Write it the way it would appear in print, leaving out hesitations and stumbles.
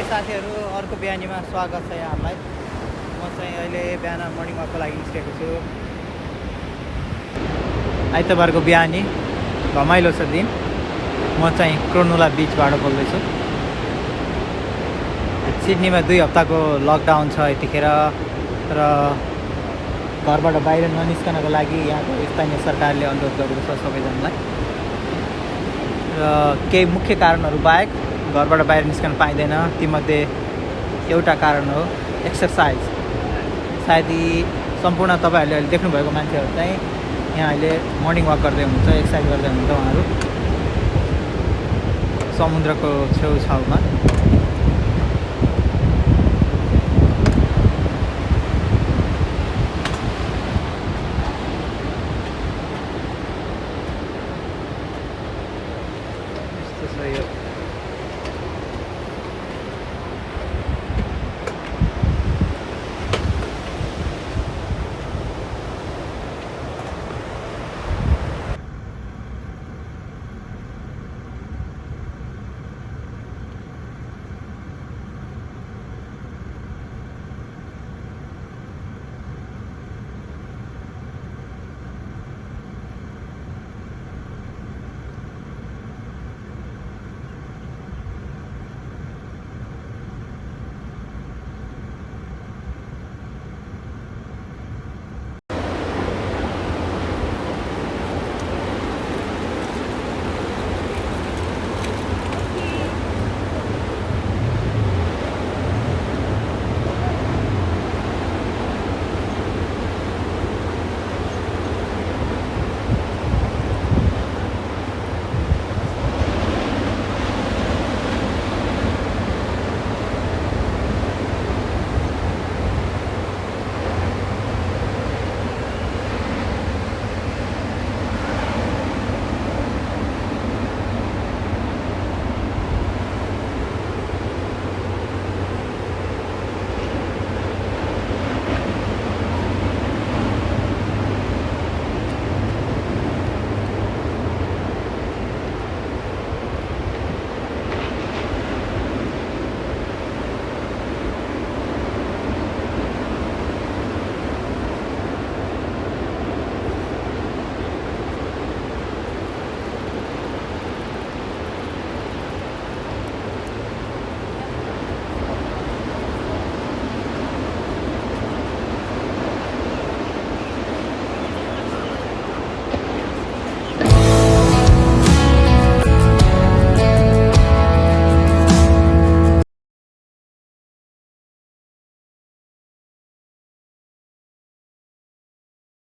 साथीहरू, अर्को बिहानीमा स्वागत छ यहाँहरूलाई। म चाहिँ अहिले बिहान मर्निङ वाकको लागि निस्केको छु। आइतबारको बिहानी घमाइलो छ दिन। म चाहिँ क्रोनुला बिचबाट बोल्दैछु। सिडनीमा 2 हप्ताको लकडाउन छ यतिखेर र घरबाट बाहिर ननिस्कनको लागि यहाँको स्थानीय सरकारले अनुरोध गरेको छ सबैजनालाई। र केही मुख्य कारणहरू बाहेक घरबाट बाहिर निस्कन पाइँदैन। तीमध्ये एउटा कारण हो एक्सर्साइज। सायद यी सम्पूर्ण तपाईँहरूले अहिले देख्नुभएको मान्छेहरू चाहिँ यहाँ अहिले मर्निङ वाक गर्दै हुनुहुन्छ, एक्सर्साइज गर्दै हुनुहुन्छ। उहाँहरू समुद्रको छेउछाउमा। यस्तो छ यो